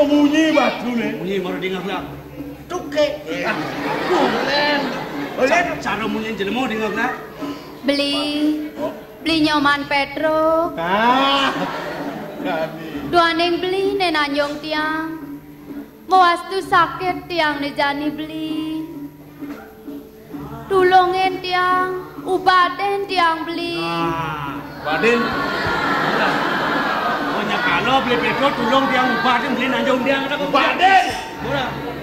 Memunyi batu nih. Munyi baru dengar lah. Tuke. Bulen. Bulen. Cara munyi jelema dengar lah. Beli nyoman Petro. Duaning beli nenanyong tiang. Mawastu sakit tiang nejani beli. Tulungin tiang, ubatin tiang beli. Baden. Kalau beli Petro tolong dia ubatin beli nanjung dia ada Baden.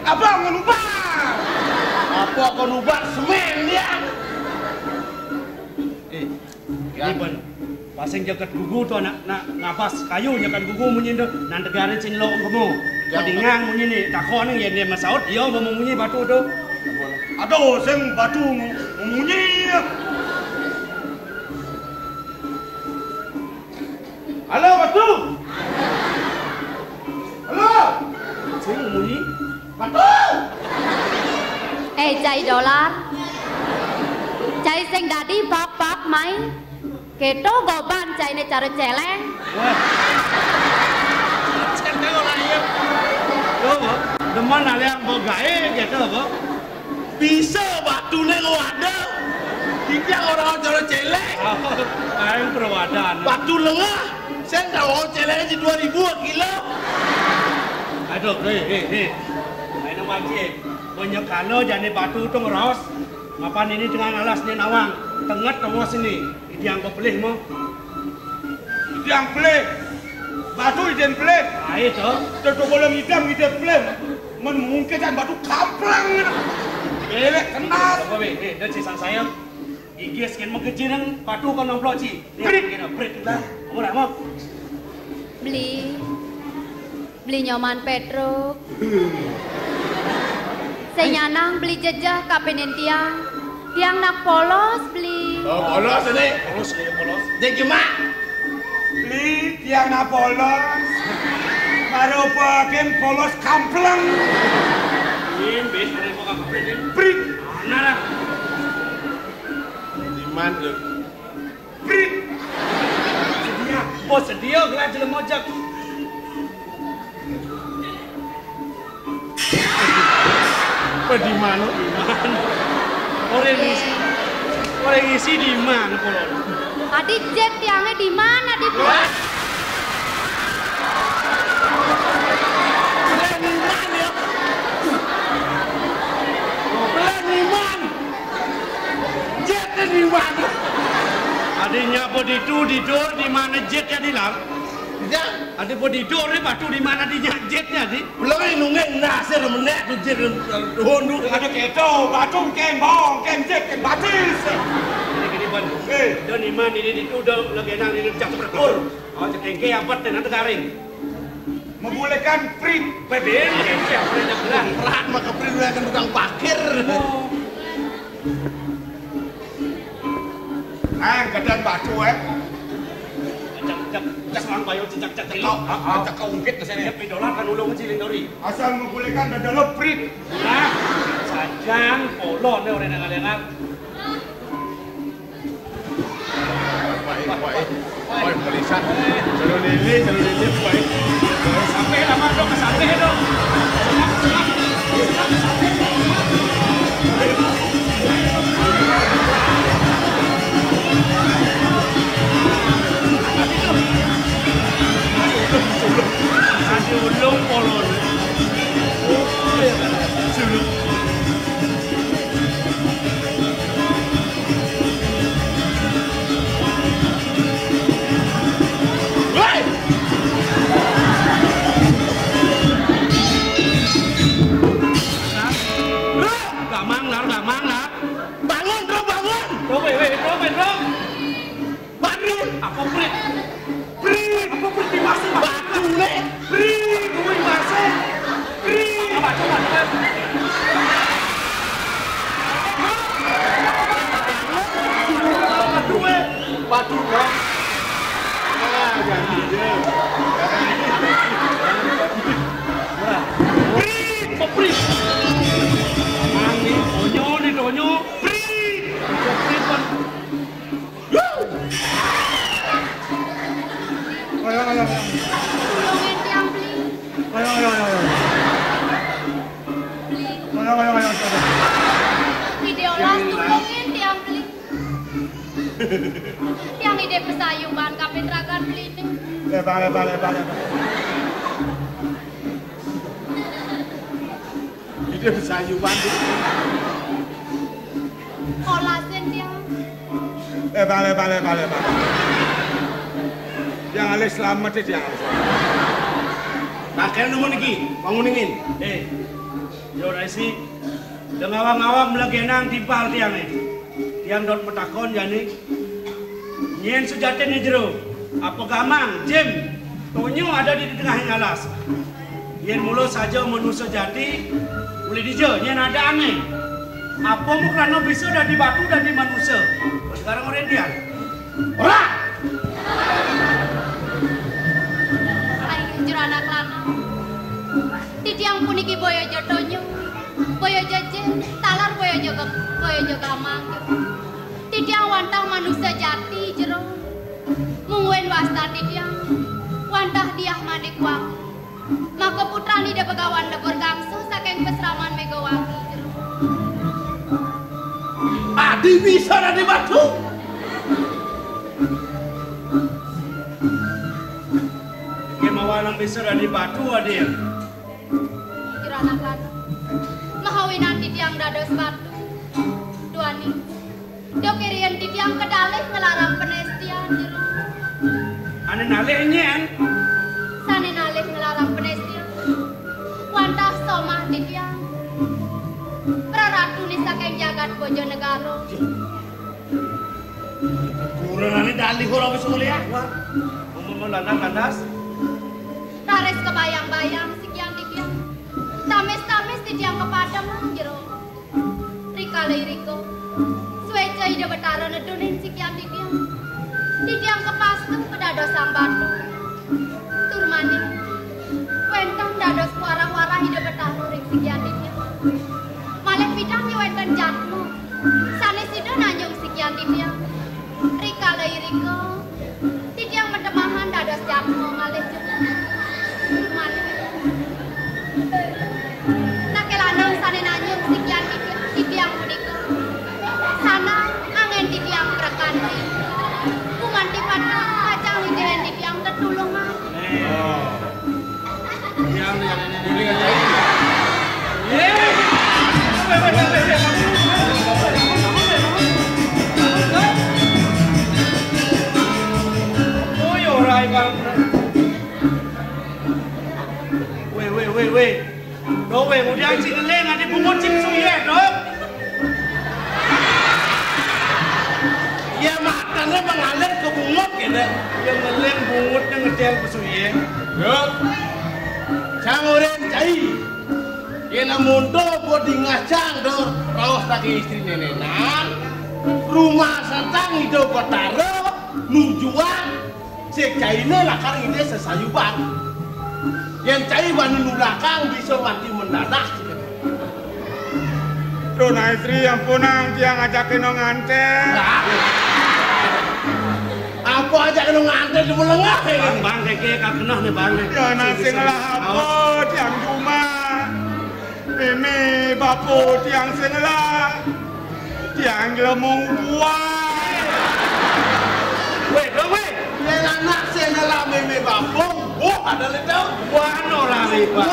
Apa ngan ubah? Apa kon ubah semen dia? Ini ben pasang jaket gugu tu nak napas kayu jaket gugu munyi tu nan tegare cinlok kamu. Kadingang munyi ni takon ni yang dia masaut dia mau munyi batu tu. Aduh, sing batu munyi. Halo batu. Halo. Sing munyi. Batu. Chạy dolar. Chạy sing dadi bak mai. Keto goban chạy ne cara celeng. Celeng orang ya. Yo, deman ada yang bogae gitu apa? Bisa batu ne ada. Tiga orang cara celeng. Ayo perwadan. Batu lengah. Saya dah orang celeng di 2000 kilo. Aduh, hei. Ayo mati. Banyak kalau jadi batu tu ngeros. Mapan ini dengan alasnya nawang. Tengah tengah sini. Itu yang kau pelih mau. Itu yang pelih. Batu itu yang pelih. Ayo tu. Tentu boleh hitam itu yang pelih. Memungkinkan batu kamplang. Belek kenal. Hei, dah cisan saya. Gigi sekian mengkecilan batu kau nomplok ci. Break dah. Murah mau. Beli nyoman Petro. Saya nyanang beli jejah kapenen tiang nak polos beli. Oh, polos ini. Polos. Jadi mak. Beli Tiang na polos. Baru pakai polos kampleng. Ini bes ada yang mau kapret. Prit. Mana lah? Di mana? Prit. Sedia. Bos sedia gelar jelem mojak. Di mana? Orang isi di mana kolon? Adi jet tiangnya di mana di Jetnya di mana? Adanya bodidor di mana jetnya dilam? Ya, Ada bodidor ni batu di mana dia jetnya di? belum nunggu nasir menek tu jet hondu. Ada keto, batu kembang, jet, batis. Gini ban. Eh. Dan iman ini itu dah lagi nang ini cak berkur. Oh cekengke apa dan ada garing. Membolehkan prit. Beben siapa yang bilang? Perat maka perlu akan tukang parkir. Kedan batu Cak orang bayo cak Kau, ajak kau ungkit ke sini. Dia $1 kan ulung kecil dori. Asal membolehkan dalam prit. Nah, sajang polon ni orang yang ngalengan. Baik, pelisan. Selalu lele, baik. Sampai lama dong, sampai dong. Ada ulung polon. Gamang lah. Bangun. Dong. Bangun. Apa prit? Apa prit di masih Batu le. Prit, gue masih. Prit. Coba. Batu dong. Jangan dia. Prit. Mangni, donyo. Prit. Prit kan. Ayo. Tulungin tiang beli. Ayo. Video las tulungin tiang beli. Tiang ide pesayungan kapit ragan beli ini. Lebar. Dia bersayu bantu. Olasin tiang. Lebar. Yang alih selamat dia. Nah, kena nunggu lagi. Banguningin. Yo Raisi. Dengan awang-awang melegenang timpal tiang ni. Tiang dot metakon jani. Nyen sejati ni jero. Apa gamang, Jim. Tonyo ada di tengah yang alas. Yen mulu saja manusia jati. Boleh dije, nyen ada aneh. Apa mu kerana bisa dah di batu dan di manusia. Sekarang orang dia. Ora! Ayo jujur anak lana. Di tiang puniki boyo jotonyo. Boyo jeje, talar boyo gamang. Di tiang wantah manusia jati jero. Mungwen wasta di tiang. Wantah diah manik wang. Maka putrani da begawan da bergangsu saking pesraman Megawati jero. Adi bisa ada di batu. Kemawalan bisa ada di batu adir. Jero anak lana. Mahawinan di tiang dados batu. Duani. Dokirian di tiang kedalih ngelarang penestian jero. Ane nalih nyen. Sane nalih ngelarang penestian. Wantah somah di tiang. Praratu ni saking jagat Bojonegoro. Kurang ini dali kurang bisa melihat. Ngomong landas. Taris kebayang-bayang sikian di tiang. Tamis-tamis di tiang kepadam jero. Rika-liriko. Sueca ida betara nedunin sikian di tiang. Di tiang kepastu pedado sang batu. bukan jatmu. Sanes sudah nanyong sekian titiang. Rika lay Rika. Titiang medemahan dados jatmu malih juga. Malih. Nakelanang sane nanyong sekian titiang punika. Sana angen titiang prekanti. Kumanti pada kacang hijilen titiang tetulungan. Yang Ini kan jadi. Weh. Đó về một đang chị lên là đi bung một chim suy hết đó. Ya makannya mengalir ke bungut gitu. Yang ngelen bungut yang ngedel ke suy hết. Được. Sang orang cai. Kena mundo buat ngacang dor. Rawas lagi istri nenenan. Rumah santang hidup petaro. Nujuan. Cek cai ini lakar ini sesayuban. Yang cai bani nulakang bisa mati mendadak. Dona istri yang punang tiang ajakin nganten. Apa aja kena nganten di melengah ini. Bang keke kakenah nih bang. Ya nasi ngelah apa tiang cuma. Ini bapu tiang sengelah. Tiang lemung buah. Weh, yang anak sengelah meme bapung. Wah, ada ledau. Wah, nolah riba.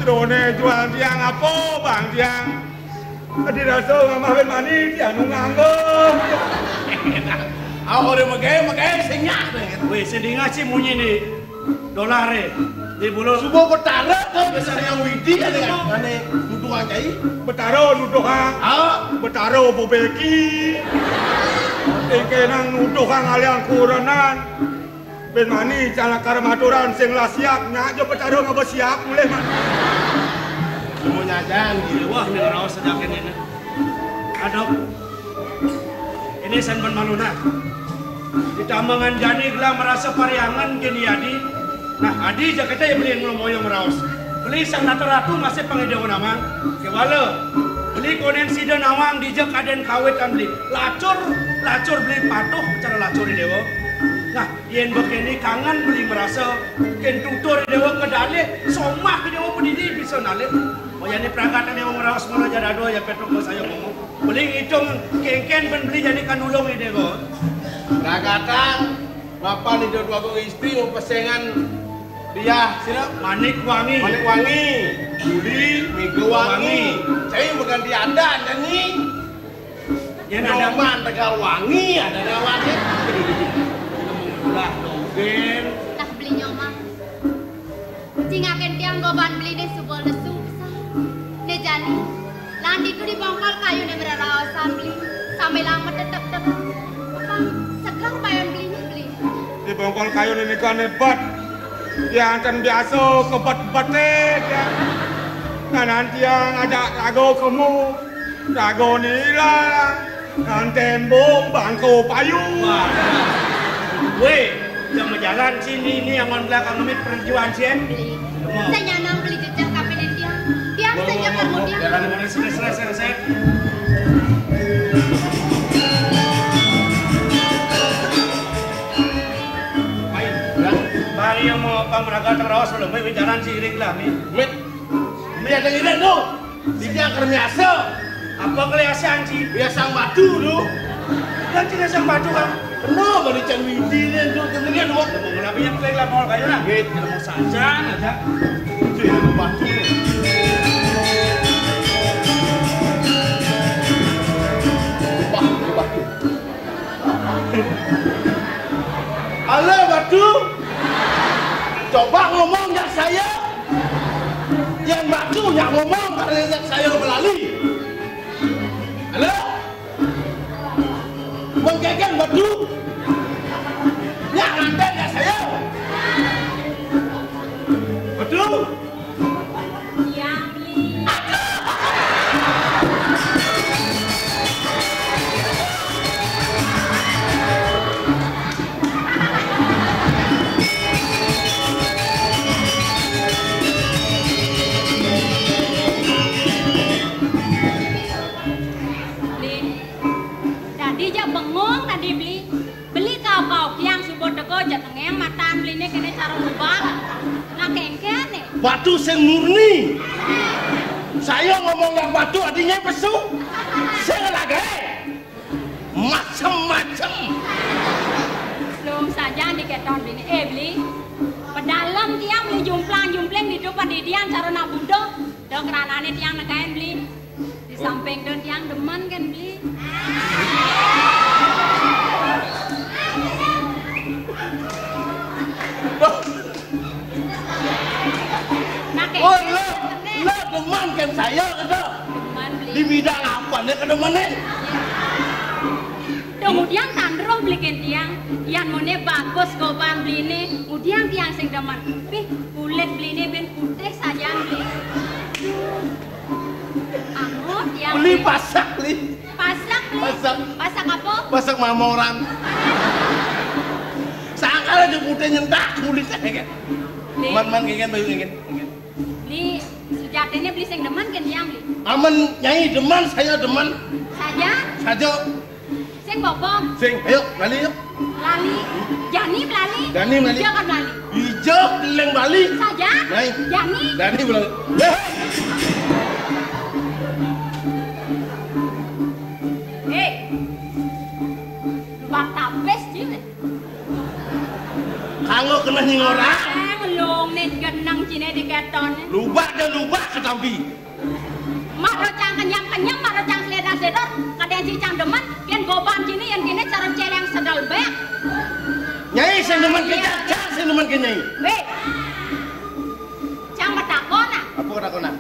Dona jual tiang apa bang tiang? Tadi rasa ngamahin mani tiang nunganggung. Aku udah magai senyak nih. Weh, sedih ngaci munyi nih. Dolare. Di bulu Subuh petara tuh besar yang widi ada kan? Ane nuduhan cai. Betaro nuduhang. Betaro bobeki. Kenang nuduhang aliang kurenan. Ben mani cala karmaturan sing lah siap nyak jo betaro ngapa siap mulai man. Semuanya jangan gitu. wah nih rawas sejak ini. Adok. Ini senben maluna. Di tambangan jani gelah merasa pariangan gini Adi. Nah Adi jaketnya ya beli yang ngomong merawas. Beli sang ratu masih pengedewa namang. Kewala. Beli konen sida nawang dijak aden kawet kan beli. Lacur beli patuh cara lacur di dewa. Nah, yen begini kangen beli merasa ken tutur dewa kedale somah ke dewa pedidi bisa nalit. Oh yani perangkatan dewa merawas mula jadado ya petruk saya ngomong. Beli hitung kengken ben beli jadi kanulung ini dewa. Perangkatan bapak nih dua istri mau pesengan dia sini Manik wangi. Buli minggu wangi. Saya bukan dianda nyanyi. Yen ada Nyoman Tegal wangi ada wangi. lah dogen. Nah beli nyomang. Cingaken tiang goban beli deh subol lesu. Ne jani. Landi itu di bongkol kayu ne berarawasan beli. Sampai lama tetep. Segar bayan belinya beli. Di bongkol kayu ini kan hebat. Yang kan biasa kebat-batet ya. Nah nanti yang ajak rago kamu. Rago nila. Dan tembok bangku payung. Weh, jangan jalan sini ini yang on belakang nomit perjuangan sih. Beli. Saya nyanang beli jejak kapenin tiang. Tiang saja kemudian. Jalan mana selesai. Bang yang mau pamraga terawas belum jalan siring lah mi. Mit ada ide tuh. Dia kermiasa. Apa keliasan sih? Biasa batu tuh. Kan tidak sang batu kan? Kenapa dican widi nih tuh kemudian tuh. Mau ngelapi yang klik lah mau kayu lah. Gitu, mau saja aja. Cuy, batu. Batu. Halo batu. Coba ngomong yang saya. Yang batu yang ngomong karena yang saya melalui. Halo. Menggeger batu. Yang anda ya saya. Betul. teko jenenge matan bline kene cara ngubah. Nah kengkene. Batu sing murni. Saya ngomong yang batu artinya pesu. Saya lagi macam-macam. Belum saja diketon bline. Beli. Pedalam tiang beli jumplang-jumpling di depan di dian cara nak budo. Dok ranane tiang nekain beli. Di samping don tiang demen kan beli. Oh, lo demen kan saya kata. Di bidang apa nih kedemennya? Kemudian tandro belikan tiang, yang mone bagus goban beline, kemudian tiang sing demen. Pih kulit beline ben putih saja beli. Anggot tiang Beli pasak beli. Pasak beli. Pasak apa? Pasak mamoran. Sangkal aja putih nyentak kulitnya kan. Man ingin bayu ingin. Beli sejatinya beli sing demen kan tiang beli. Aman nyai demen, saya demen. Saja. Saja. Sing bobong. Sing, ayo lali yuk. Lali. Jani melali. Jani melali. Hijau kan melali. Hijau keleng Bali. Saja. Nyai. Jani. Jani bilang. Lubak tapes cile. Kanggo kena nyingora. Ngelong nih genang cine di keton. Lubak dan lubak ketampi. Maro cang kenyang, maro cang sedar. Kadang si cang demen, kian goban cine yang kini cara celeng sedal bek. Nyai sing demen ke cang sing demen ke nyai. Weh. Cang matakona. Apa kata-kona?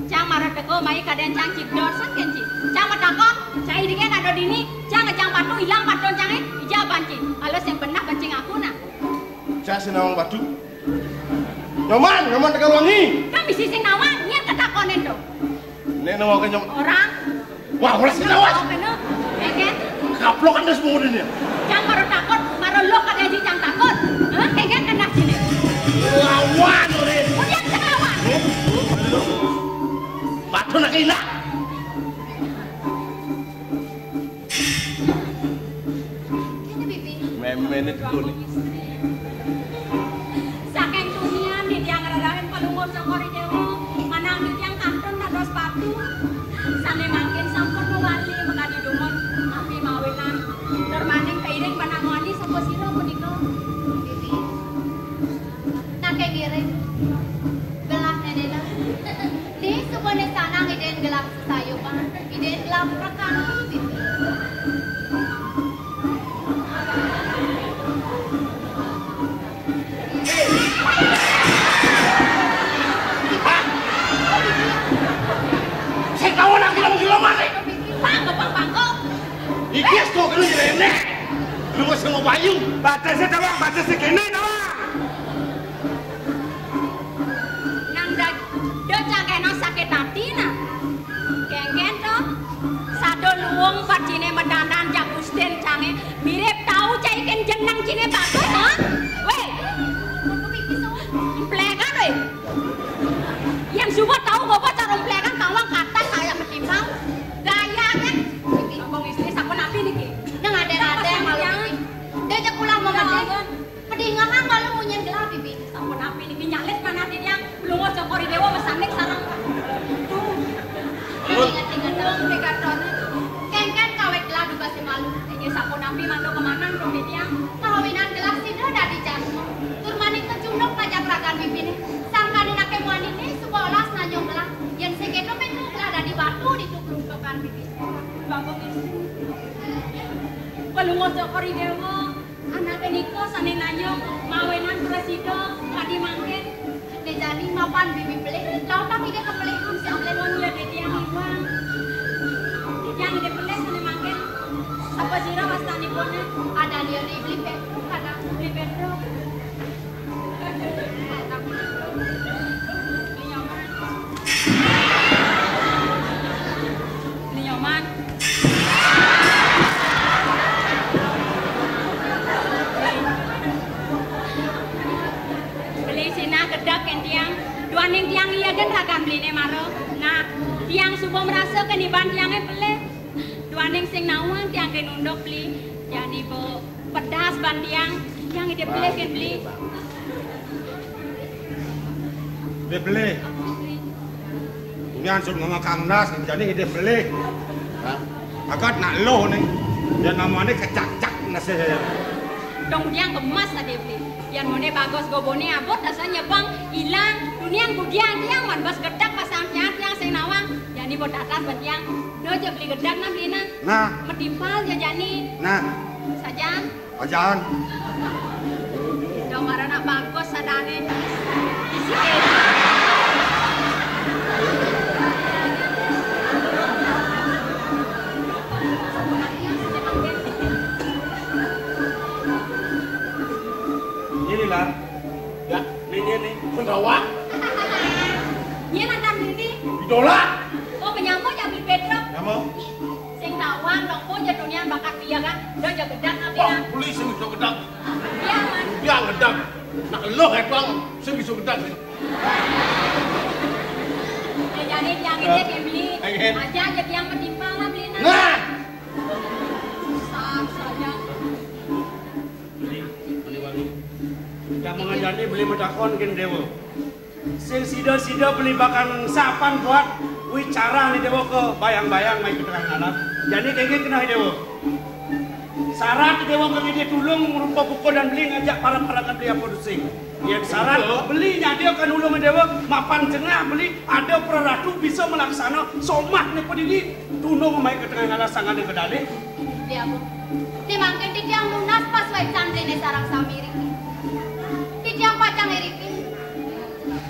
Cang maro teko mai kadang cang cipdor san kenci. Cang matakon, cai dingin ada dini, cang patu hilang paton cange, ija banci. Alas yang benar bancing aku na. Saya sinawang batu. Nyoman tekan wangi. Kami sising nawang, nyen ketakon itu. Nek nawang ke nyoman. Orang. Wah, orang sinawas. Oh, bener. Eken. Kaplok kan semua ini. Cang maro takut, maro lo kadang si cang takut. Hah? Eken kena sini. Lawan ore. Udah lawan. Batu nak hilang. Ini bibi. Memene tekun. Saking tunian di tiang radahin pelungun sokori dewo. Manang di tiang kantun nados patu. Sane mangkin sampun mewali mengadi dumon api mawinan. Termaning keiring panangwani sapa sira punika. Bibi. Nake giring. Gelap nenena. Di subone sanang iden gelap sayupan. Iden gelap rekan bibi. Saya kawan nak gila mana? Pangko. Ikias tu kena jelene. Lu masih mau bayu. Batasnya tawang, batasnya kene tawang. Nang do cangkeno sakit hati na. Kengken to. Sado luwung pacine medanan jak Gusten cange mirip tahu caiken jenang cine bagus ha. Weh. Kudu iki so. Emplekan weh. Yang subuh tahu bapak cara emplekan kawang kata saya ketimbang. Gaya kan. Iki ngomong istri sampun api niki. Nang ade-ade malu iki. Dia cek pulang mama deh. Pedingahan kalau munyen gelap bibi. Sampun api niki nyalit mana yang belum mau cokori dewa mesanik sarang. Ingat-ingat dong dekarton. Kengken kawet gelap juga si malu. Ini sampun api mando kemana dong dia. Kawinan gelap sih dah dari jantung. Turmaning kecundok pajak rakan bibi nih. Sangkani nake muani nih sekolah nanyong gelap. Yang sekedo metu gelap di batu di tukrungtokan bibi. Bangkong istri. Pelungo cokori dewa. Anak niko sane nanyong mawenan presida kadi mangken. Dejani mapan bibi beli. Lau tapi dia kepelihan si amlengon ya dia hiwang. Yang dia beli sane mangken. Apa sira wastani pone? Ada dia di beli petro, ada beli petro. Beli nyoman. Beli sina kedak kan tiang. Duaning tiang iya kan rakan beline maro. Nah, tiang subuh merasa keniban tiangnya beli. Duaning sing nawang tiang ke nunduk beli. Jadi bo pedas ban tiang. Yang ide beli kan beli. Beli. Nyan sun ngomong Kang Nas jadi ide beli. Hah? Agak nak loh nih. Dia namanya kecak-cak nasi. Dong yang emas ada beli. Yang mana bagus gobone abot rasanya bang hilang. Dunia budian yang man bas gedak pasang yang sing nawang. Yani bot atas bat yang do aja beli gedak na beli na. Nah, Medimpal ya jani. nah, Saja. ajan. Dong marana bagus sadane. Isi Inilah. Ya, Ini. pendawa, Iya nanti ini. idola. Oh penyampo ya beli Pedro. Kamu? Sing tawang dong pun ya dunia bakat dia kan. Do aja gedak na beli Wah, na. polisi bisa gedak. Iya man. Dia gedak. Nak lo bang, saya bisa gedak. Ya jadi yang ini kayak beli. Pengen. Aja jadi yang medimpal na beli na. Nah, Sab saja. Yang mengajani beli medakon kan dewa. Sing sida beli bakal sapan buat wicara nih dewa ke bayang-bayang main keterangan anak. Jadi kayak kena dewa. Syarat dewa ke dia tulung merupa pukul dan beli ngajak para beli apa dusing. Yang syarat belinya dia kan ulung dewa mapan jengah beli ada peratu bisa melaksana somat nih pedidi tunung main keterangan anak sangat yang kedali. Dia bu. Timangkin di tiang lunas pas wae santri ne sarang samiri. Di tiang pacang iriki.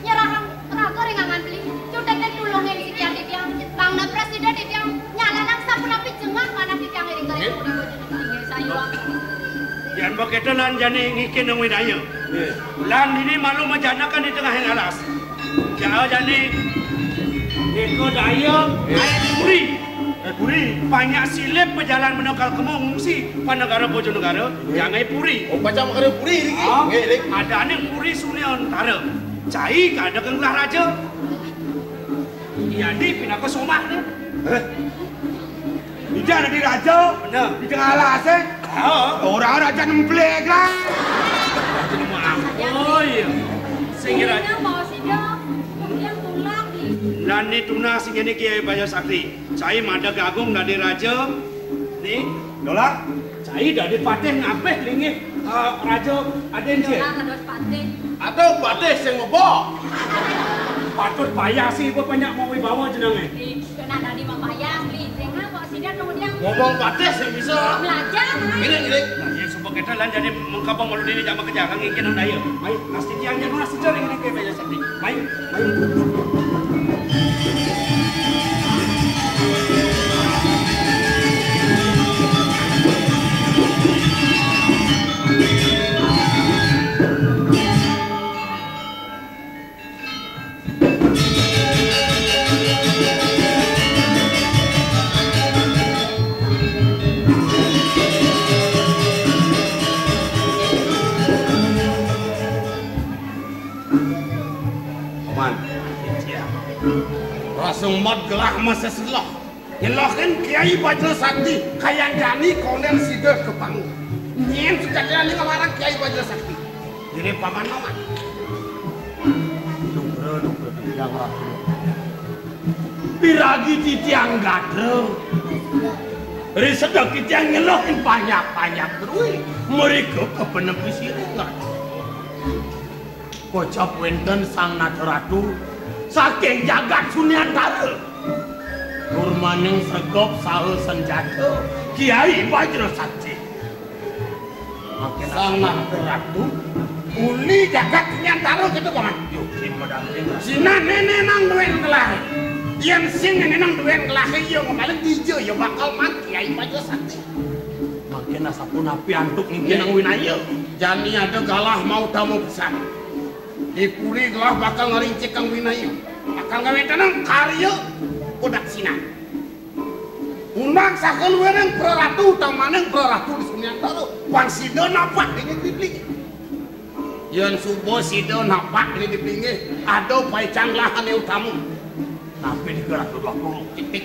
Nyerahang raga ringangan beli. Cutek dan tulungin si tiang di tiang. Bangna presiden di tiang nyalanang sampun api jengah mana di tiang iring kali budi bojo sayuang. Yan begitu lan jani ngikin nang widaya. Lan ini malu majanakan di tengah yang alas. Jauh jani eko daya ayat puri. Puri banyak silip berjalan menekal kemau ngungsi pada negara Bojonegara yang puri. oh baca makanya puri ini. Ada aneh puri Sulian Tara. Cai kada kenglah raja. Jadi pindah ke Somah ni. Tidak ada di raja. Benar. Di tengah alas eh. Orang raja nemplek lah. Oh iya. Singira. Ini mau si do. Yang tulak di. Dan ni tuna sing ini Kiai Baja Sakti. Cai mada gagung dari raja. Ni Dolar. cai dari pateh ngapeh lingih raja aden je. Dolar ada sepate. Atau batis yang ngobok. Patut bayar sih gua banyak mau wibawa jenenge. Di kena dari mamaya beli. Tengah mau si do kemudian Ngobong batis yang bisa. belajar. Ini. Nah, yang sumpah kita lan jadi mengkabang malu ini jama kerja kan ngingin ang daya. Mai, pasti tiang jangan nasi cari ini Kiai Baja Sakti. Mai. Rasung mat gelah masa seloh. Nyelohin Kiai Baja Sakti kayak jani konen sider ke pang. Nyen sudah jani ngamarang Kiai Baja Sakti. Jadi paman paman. Dukre yang ratu. Piragi titiang gadre. Risedok titiang nyelohin banyak terus. Mereka ke penepi siringan. Kocap wenten sang nadaratu. Saking jagat Sunyantara Nurmaning segop sahe senjata Kiai Baja Sakti sang ratu uli jagat Sunyantara gitu paman yuk sina nenek nang duen kelahi yang sing nenek nang duen kelahi yang ngamaling dijo yang bakal mat Kiai Baja Sakti makin asapun api antuk ngingin nang winaya jani ada galah mau tamu besar dipuli gelah bakal ngerincik kang winaya bakal ngawetanang karya budak Sina undang sakal wereng praratu tamaneng praratu di Sunyantara wan sida napak ini diplingi yang subuh sida napak ini diplingi ada paicang lahan yang utamu tapi digerak 20 titik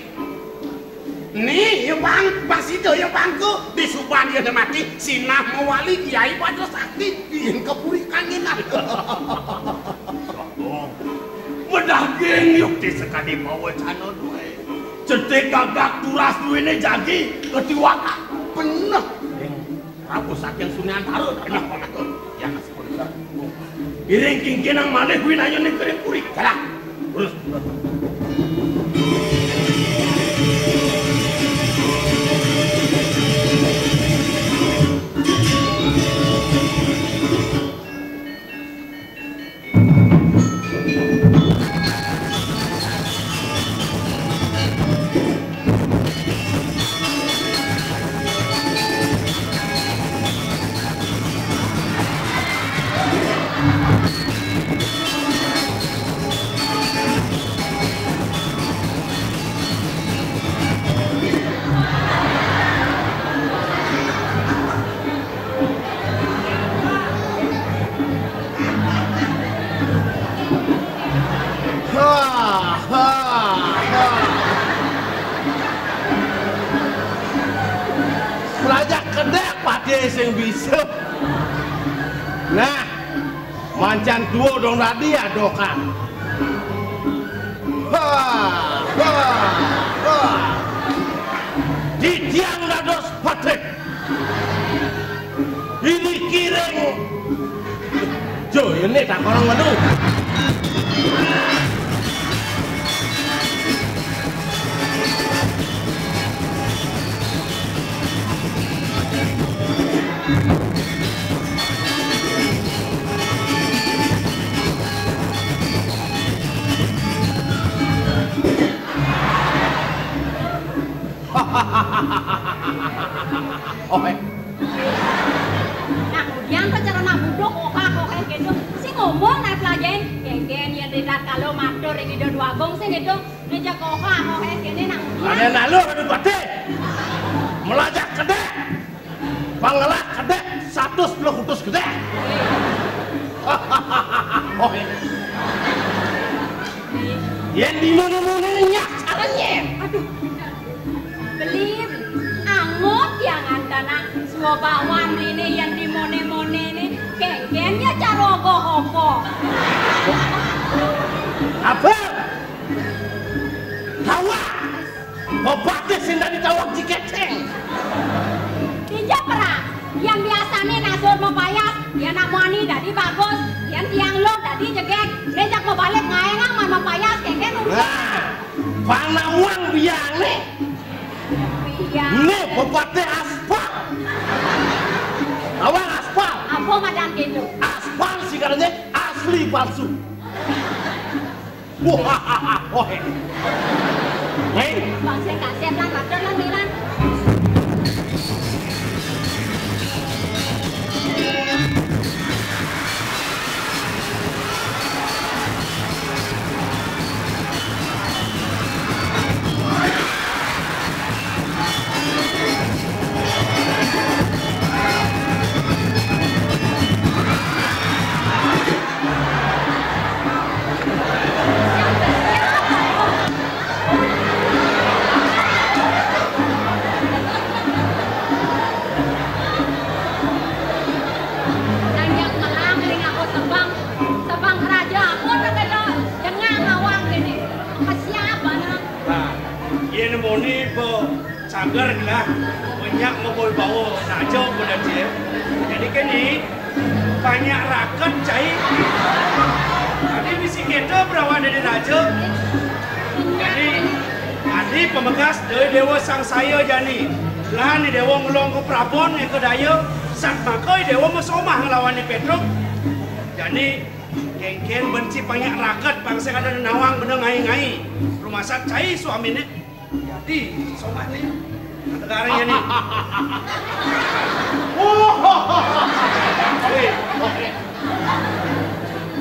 Nih, ya bang, pas itu ya bangku di Subang dia mati, sinah mewali kiai pada sakti, ingin kepurikannya nak. Medaging yuk disekali bawa channel dua. Cetek gagak turas dua ini jadi ketiwaka. Bener. Prabu Sakyan Sunyantaro pernah tuh. Ya kasih polisi. Iring kingkinang mana gue nanya nih kering kurik. Jalan. Terus. Pelajak kedek pade sing bisa. Nah, mancan duo dong tadi ya dokan. Di tiang dados patek. Ini kiring. Jo, ini tak orang madu. Nah, kemudian cara nak budok oka gitu. Si ngomong naik pelajain, gen yang didat kalau matur ini dua gong sih gitu. Ngejak oka gini nang. Ada nalu ada bate. Melajak kedek. Pangelak kedek 110 kutus kedek. Yang di mana-mana nyak caranya. Aduh. Beli angot yang antara semua bakwan ini yang di mone ini gengnya cara ogo-ogo. Apa? Tawa. Obatnya sinda ditawak jiketeng. Tidak pernah. Yang biasa nih nasur mau payas, yang nak mani tadi bagus, yang tiang lo tadi jegek, rejak mau balik ngaengang mau payas keken udah. Nah, panawang biang nih. Iya. Nih obatnya aspal. Awang aspal. Apa madan gitu? Aspal sih katanya asli palsu. Wah, hei, Bang saya kasih lan matur lan milan. Sanggar lah, banyak mau bawa najau pada dia. Jadi kan ni banyak rakan cai. Tadi misi kita berawal dari najau. Jadi adi pemegas dari dewa sang saya jani. Lah ni dewa ngelong ke Prabon ke daya. Sak makai dewa mesomah ngelawan ni Petruk. Jadi kengken benci banyak rakat bangsa ada nawang bener ngai-ngai. Rumah sak cai suami ni. Jadi somah ni. Sekarang ni.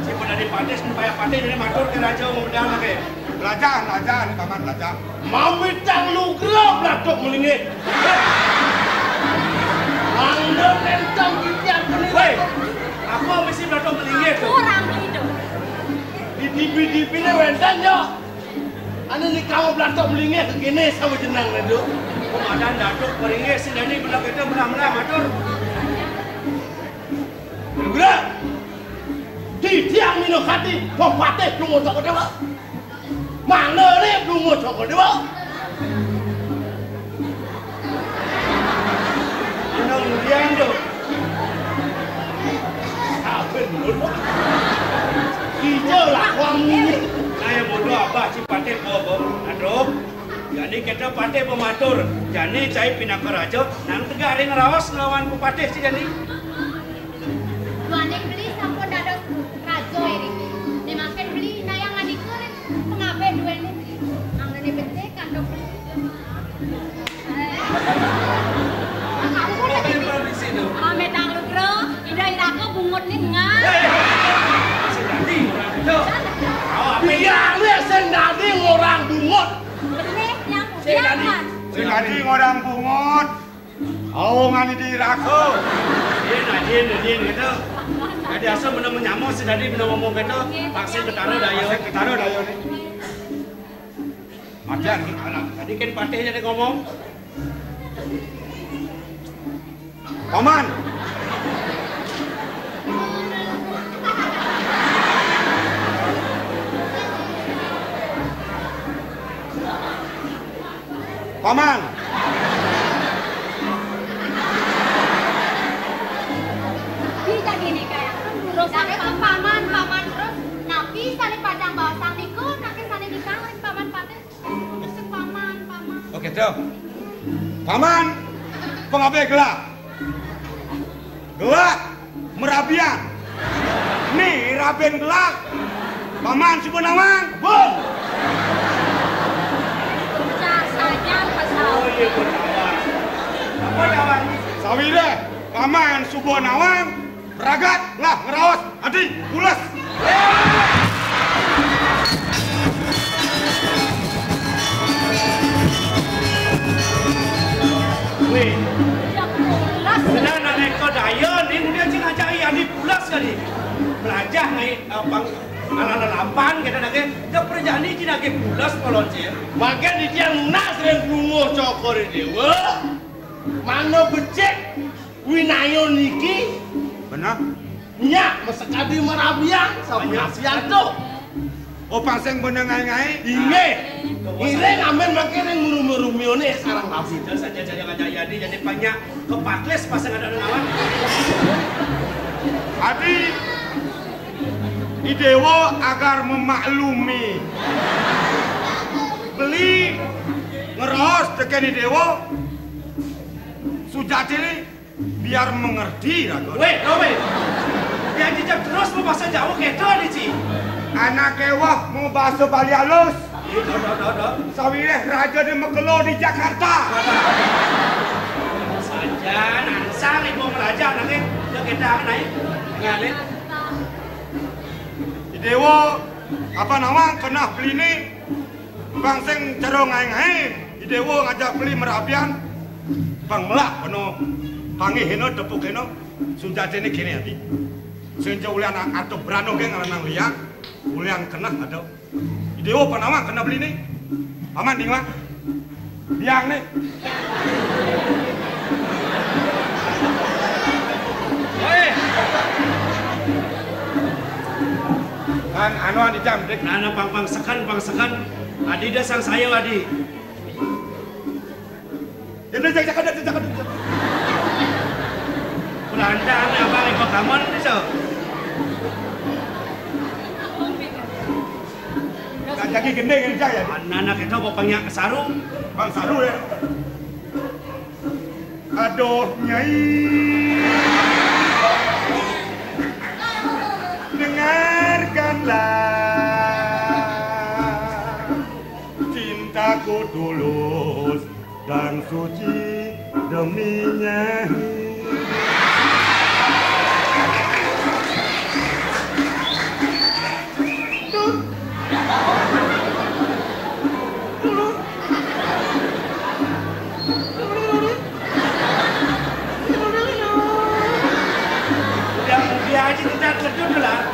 Si pada di Pades supaya Pades jadi matur ke raja mau bedal lagi. Raja ni paman raja. mamitang lu gelap latuk melingit. Anda nentang gigian pening. Woi, apa mesti latuk melingit tu? Kurang itu. Di TV-TV ni wendan yo. Ane ni kamu belatok melingih ke kene sama jenang nado. Komandan datuk meringih si Dani benak itu belang-belang atur. Gerak. Di tiang minum hati, pepatih belum ngocok dewa. Mana ni belum ngocok dewa? Mana ulian tu? Apa ni? Kita lah kamu. Saya bodoh abah si patih bobo. Aduh. Jadi kita patih pematur. Jadi saya pindah ke raja. Nang tegak hari ngerawas lawan pepatih si Dani. Tuan yang beli sampun ada rajo ini. Dimakan beli nayang adikun pengabe dua ini. Ang ini betek kandung beli. Kamu pun lagi ni. Ame tang lu bro. Ida irako bungut ni ngan. Si Dani orang itu. Biar ni sendiri orang bungut. Benek yang Dani. Si Dani orang bungut. Aungan di rako. Dia gitu. Ada asal benar menyamuk si Dani benar ngomong gitu. Vaksin ketara dayo. Ketara dayo ni. Macan ni. Tadi kan patih jadi ngomong. Paman. Paman. Bisa gini kayak urusan paman terus napi sali padang bawah niku napi sali dikawin paman patih. Terus paman. Oke, tuh. Paman. Pengabe gelak. Gelak merabian. Nih raben gelak. Paman Subunawang. Bung. Jasanya pasal. Oh iya bertawar. Apa tawar? Sawire. Paman Subunawang. Ragat lah ngerawas. Hadi pulas. Weh. Ya pulas. Benar nak neko daya ni dia cing ajak Adi pulas kali. Belajar naik abang ala lampan kita nak dia perjani cina ke pulas kalau cing. Makan di tiang nas dan bungo cokor dewa. Mana becek winayo niki. Benar. Nyak mesekadi merabiang sama siang tu. Oh pasang bener ngai-ngai. Inge. Ini ngamen makin yang murumio ni sekarang nafsi. Dah saja saya ngajak Adi jadi banyak kepakles pasang ada lawan. Hadi idewo agar memaklumi. Beli ngeros tekan idewo. Sujati ni biar mengerti ragu. Weh, weh. Dia jejak terus mau bahasa jauh kita ni cing. Anak kewah mau bahasa Bali halus. Dah. Sawireh raja di Mekelo di Jakarta. Saja nansang ibu meraja nanti dia kita naik ngalih. Idewo apa nama kena beli ni bang sing cara ngai-ngai. Idewo ngajak beli merabian. Bang melak penuh panggil heno tepuk heno sujati ni kini hati. Senja ulian atau berano ke ngalanang liang ulian kena ada. Idewo apa nama kena beli ni? Aman dinglah. Biang ni. Weh, Kan anuan di jam dek. nana pangsekan. Adi dah sang saya Adi. Jangan. Belanda ni abang ikut kamon ni so. Jadi gendeng ini saya. Anak kita bawa banyak sarung. Bang Saru ya. Aduh nyai. Dengarkanlah cintaku tulus dan suci demi Nyai. Dia aja kita terjun lah.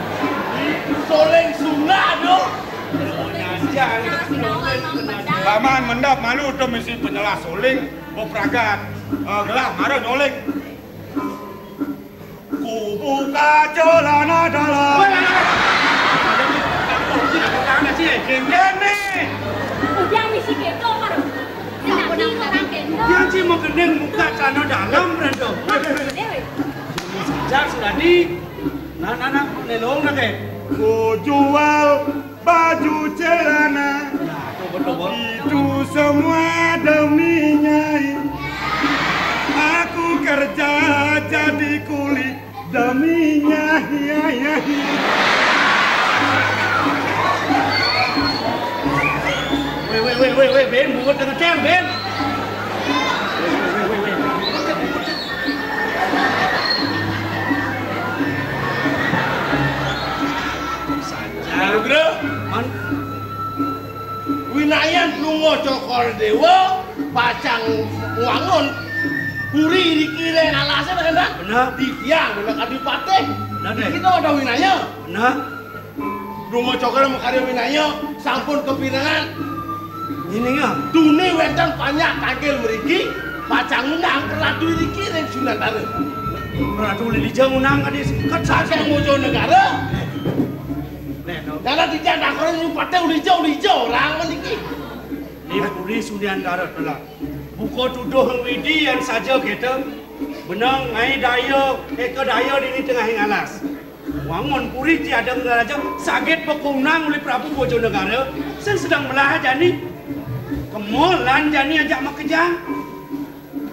Soleng sunah dong. Jangan kita Paman mendap malu tuh misi penyelas suling, peragat, gelah marah oling. Ku buka celana dalam. Gini. Ujang misi keto baru. Tidak orang keto. Dia sih mau gening muka celana dalam rendo. Sejak sudah di, nah, nelong nake. Ku jual baju celana. Betul. Itu semua demi Nyai. Aku kerja jadi kuli demi Nyai. Weh, Ben, buat dengan cel, Ben. Lalu bro, winayan lungo cokol dewa, pacang wangun, puri dikira alasan kan? Benar. Di tiang, benar kadipate. Benar deh. Kita ada winaya. Nah, Lungo cokol mau karya winaya, sampun kepinangan. ini ya. Duni wedan banyak kagel meriki, pacang undang keratu dikira sunan taruh. Ratu Lilijang unang kan dia kan Pacang mojo negara. Jangan tidak nak orang yang patah ulijau orang meniki. Ni puri sundian darat pula. Buko tuduh widi yang saja kita. Benang ngai daya, eka daya di tengah hing alas. Wangon puri tiada ngaraja sakit pekunang oleh Prabu Bojonegara. Sen sedang melah jani. Kemolan jani ajak mak kejang.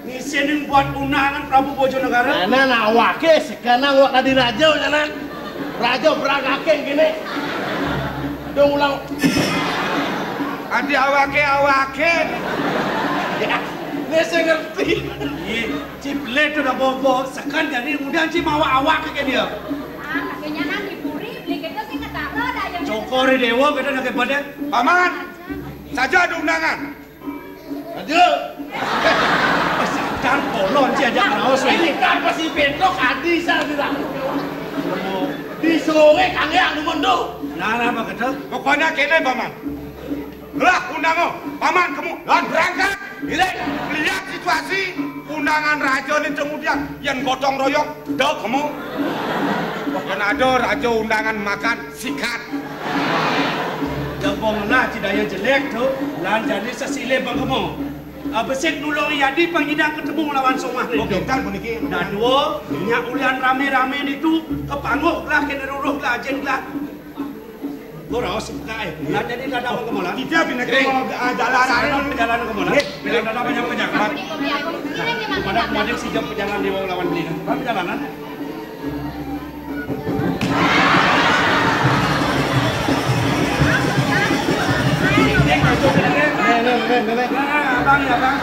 Ngisiin buat unangan Prabu Bojonegara. Mana nak wake sekarang wak tadi raja jalan. Raja beragake gini. Dong ulang. Adi awake. Ya, ini saya ngerti. Ciple tu dah bobo. Sekan jadi kemudian cip awak ke dia. Kayaknya nanti puri beli keto sih ketara dah yang. Cokori dewa kita nak kepada. Paman, saja ada undangan. Raja. Sekan polon si ajak raos Ini kan pasti bentuk hadi saya bilang. Di sore kang yang numundu. Nara apa kata? Pokoknya kene paman. Lah undangan, paman kamu lan berangkat. Ini lihat situasi undangan raja ini kemudian yang gotong royong, dah kamu. Dan ada raja undangan makan sikat. Jabong lah cidaya jelek tu, lan jadi sesile bang kamu. Besek nulung yadi pangidang ketemu lawan somah ni. Oke, kan puniki. Dan dua, nyak ulian rame-rame itu kepangguk lah kena ruruh lah jeng lah. Gua rawas suka lan jadi dah dapat kamu lah. Kita pindah ke jalan. Perjalanan kamu lah. Bila dah banyak pejalan. Pada kemarin si jam perjalanan di bawah lawan beli. Apa perjalanan? Abang ya bang.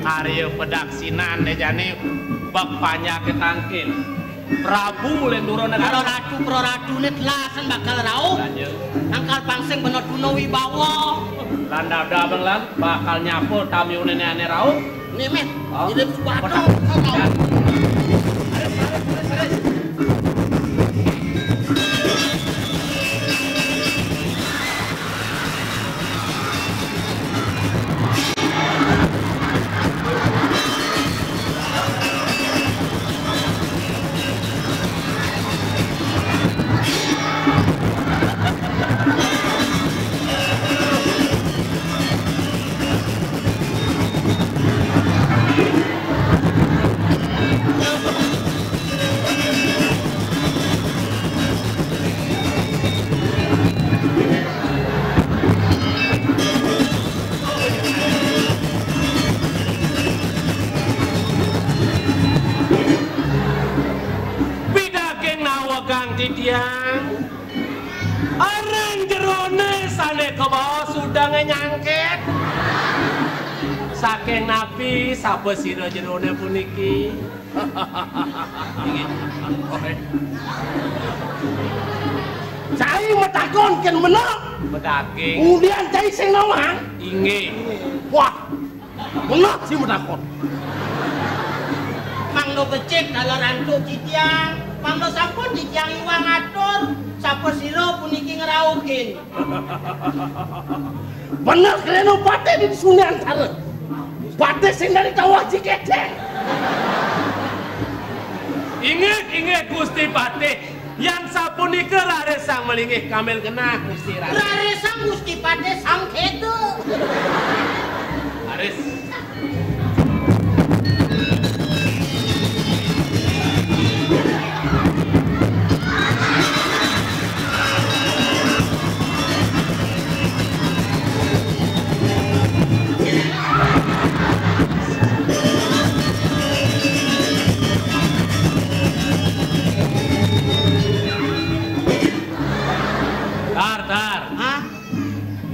Karya pedaksinan dejane bapaknya ketangkin. Prabu lenduro negara Pro ratu net lasan bakal rauh. Nangkal pangsing bener kuno wibawa. landa dabang lan bakal nyapul tamu nenek rauh. Nih men, jadi suatu. Areng jerone sane ke bawah sudah nyangket. Saking napi sapa sira jerone puniki. Cai metakon ken menang. Medaging. Kemudian cai sing nawang. Inggih. Wah. Menang si metakon. Mangdo becik dalar antuk titiang. Mangdo sampun titiang iwang atur. Sapa sira puniki ngraukin. Bener kalian pate di suni antara. Pate sing dari kawah Ciketeng. Ingat Gusti Pate. Yang sapunika raresang melingih kamel kena Gusti Raden. Raresang Gusti Pate sang ketu. Aris.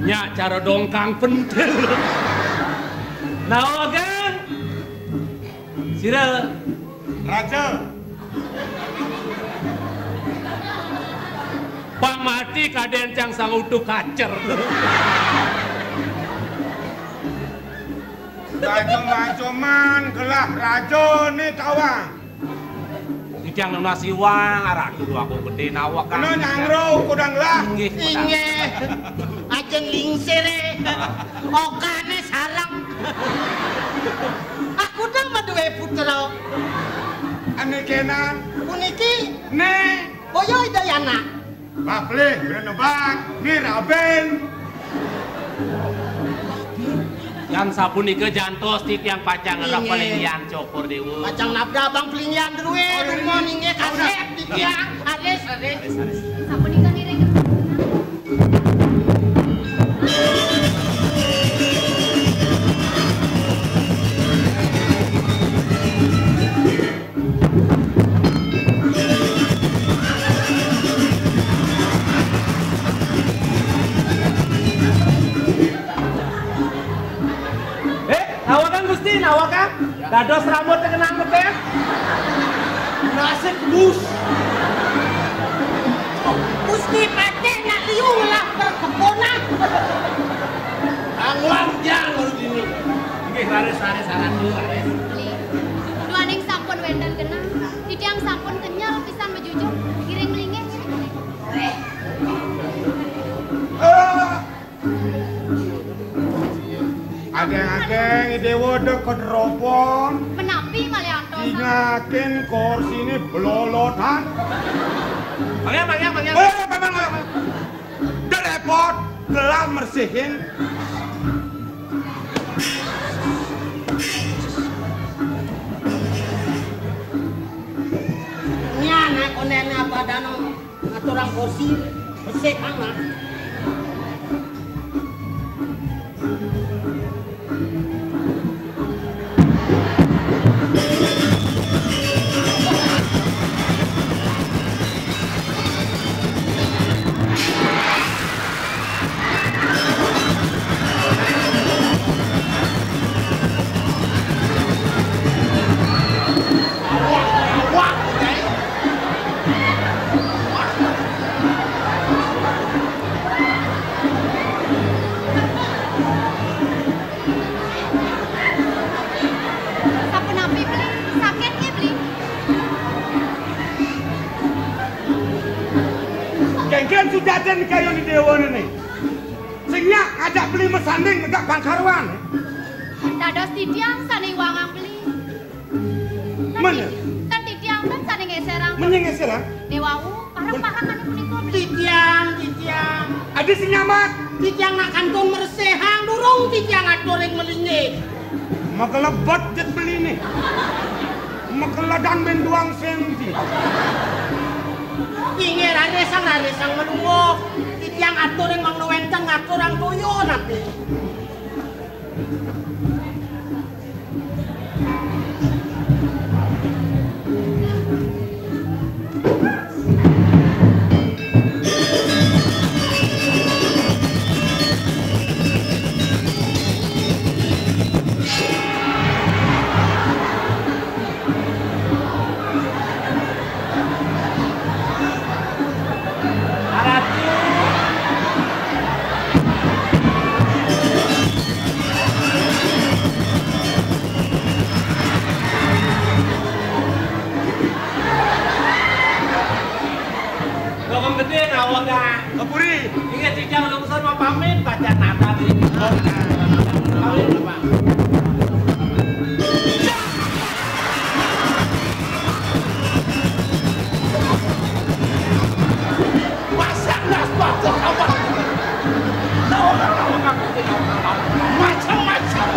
Nyak cara dongkang pentil. Nawa kan? Sira Raja. Pak mati kaden cang sang utuh kacer. Cuma-cuman gelah raja nih tawang. Dijang nasi wang arah dulu aku gede nawa kan. Kena nyangro kudang lah. Inggih. Ajeng lingsir okane sarang. Aku dah maduwe putra. Ane kenan. Puniki Ne. boyo Dayana. Baple, berenebak, ni Raben. Yang sapunika jantos titiang pacang ngerap pelinggian cokor dewa. Pacang nabda bang pelinggian druwe rumah ninge kasep titiang. Ares. Sapunika nireng. Nawakan Gusti, nawakan. Dados rambut kenang kepek. Nasib bus. Gusti Pate nak liung lah berkeponan. Anglang jang urut ini. Nggih rares saran dulu rares. Duaning sampun wendan genang. Titiang sampun kenyal pisan mejujur. Giring melingih. Ageng-ageng dewa deket ropon. Menapi malianto. Ingakin kursi ini belolotan. Mangyang. Udah repot, gelah mersihin. Nyana konena padano aturang kursi besek anak. Kengken sudah ada nih kayu di dewa ini. Sehingga ajak beli mesanding negak bangkarwan. Dados titiang sani wangang beli. Mana? Kan titiang kan sani ngeserang. Menyengeserang? Dewawu, parang-parang kan punika beli. Titiang. Ada si nyamat. Titiang nak kantong mersehang durung titiang atureng melingih. Makelebat jet beli nih. Makeledan benduang senti. Ingin raresang melungguh. Titiang aturin mang nuwenteng aturang tuyo napi. Kang. Kepuri. Ingat Titiang lungsur mau pamit baca nada ini. Pamit Pak. Macam-macam.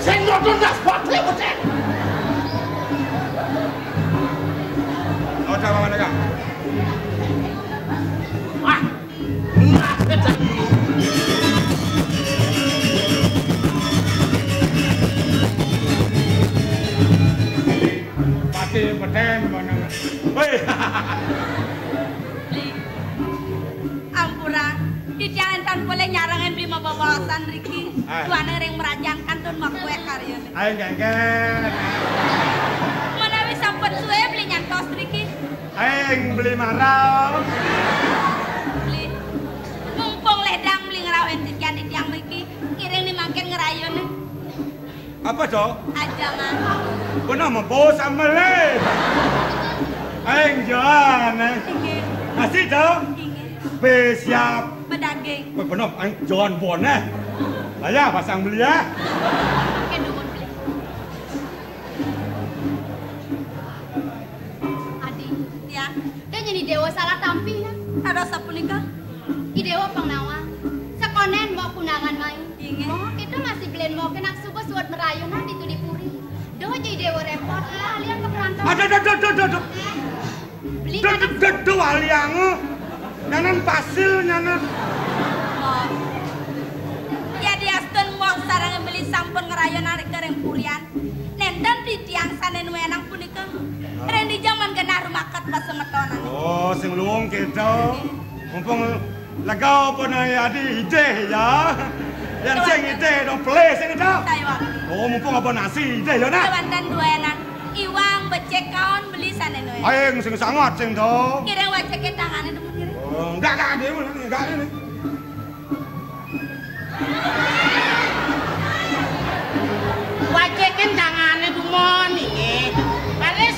Saya nonton das pati betul. Oh, sama mana Kang? Wah, nah betul. Pati beten mana? Hei. Ampura, Titiang entan boleh nyarangan beli mabawasan Riki. Tuane ring merajang kantun makue karyane. Ayo genggen. Menawi sampun suwe beli nyantos Riki. Ayo beli marau. Beli. Mumpung ledang beli ngerawen Titiang Riki. Kiring ni makin ngerayon. Apa cok? Aja mah. Benar mau sama le. Ayo jalan. Inge, Masih cok? inge. Siap. Bedaging. Woi benar, ayo jalan bon eh. Lah ya pasang beli ya. Ke dukun beli. Adi, Ya, dia jadi dewa salah tampi ya. ada sapunika. I dewa pengnawa. Sekonen mau kunangan main. Inge. Oh, itu masih belen mau kena subuh suat merayu nah di Tudipuri. Doh jadi dewa repot lah, lihat ke perantau. Ada. Beli kan Dede waliangu. Nyanan pasil nyanan. Mau. Ya diastun mau sarang beli sampun ngerayon narik ke purian. Nenden di tiang sanen wenang punika. Ren di zaman genah rumakat pas semetonan. Oh, sing luwung kita. Mumpung lagau pun adi ide ya. Yang sing ide dong play sing itu. Taiwan. Oh, mumpung apa nasi ide ya nak. Tewan dan duenan. Iwang becek kaon beli sanen wenang. Aing sing sangat sing to. Kira wajake tangannya demu kira. Oh, enggak dia enggak ini. Wacekin tangannya dumon nih. Ales.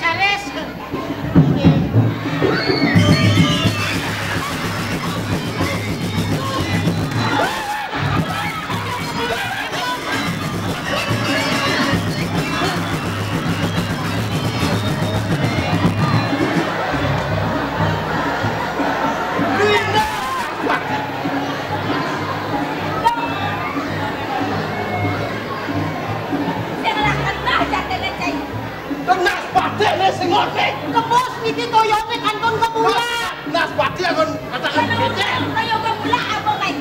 Janganlah kenal jatene cai. Nas pati nih singot nih. Kebos niki toyone kantong kemula. Nas pati akan katakan kece. Kayo kemula apa kai?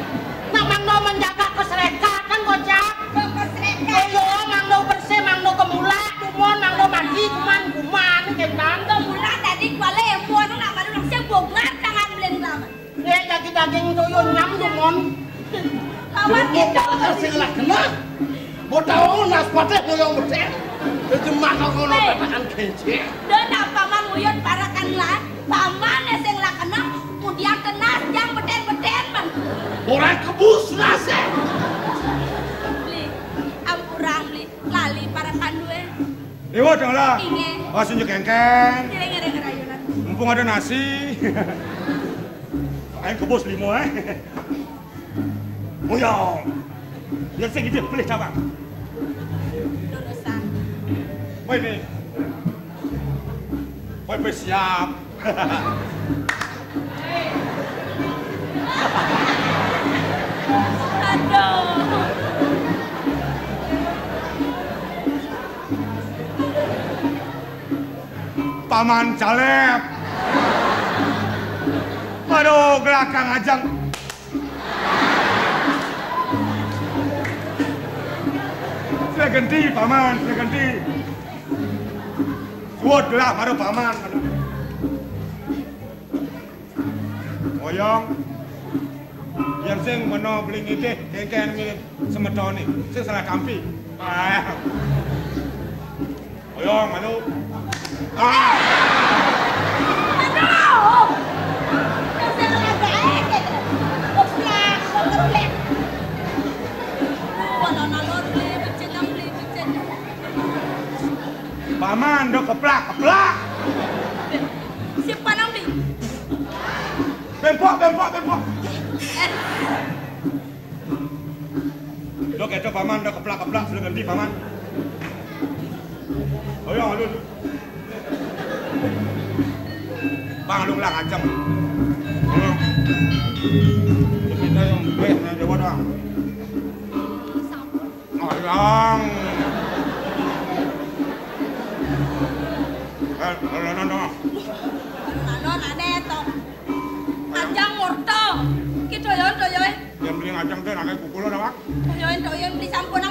Namang no menjaga keserikatan kocak. Kesreka. Toyo mang no bersih mang no kemula. Dumon mang no mandi kuman kentan. Kemula tadi kuale muan nak baru nang sing bongar tangan belen lama. Daging toyo nyam dumon. Kawan kita. Sing lah kena. Botaw nas pati yang betul. Itu maka kono katakan kece. Dan paman nguyun parakan lah. Paman sing lah kena. Kemudian tenas jang beten man. Orang kebus nase. Beli. Ampurang beli. Lali parakan due. Iwo dong lah. Inge. Oh, sunjuk kengkeng. Kira-kira ngerayunan. Mumpung ada nasi. Aing kebos limo eh. Muyong. Yang sing ide beli cabang. Lulusan. Woi nih. Woi siap. Aduh. Paman Caleb. Aduh, gelakang ajang. Saya ganti, paman, saya ganti. Kuat gelak, baru paman. Oyong. Yang sing mana beli ngide, kengkeng ni semetoni. Sing salah kampi. Oyong, malu. Aduh. Saya nggak baik. Goblok, goblok. Walau nalor beli becek. Paman, do keplak. Simpan nang ndi? Bempok. Eh, Dok itu paman dah keplak sudah ganti paman. Oh ya, aduh. Bang lu lah ngacem. Kita yang baik na Jawa doang. Oh yang. No. non ane to. Ajang murto. Ki doyon. Yang beli ngacem tuh nakai kuku lo dah, Pak. Doyon beli sampun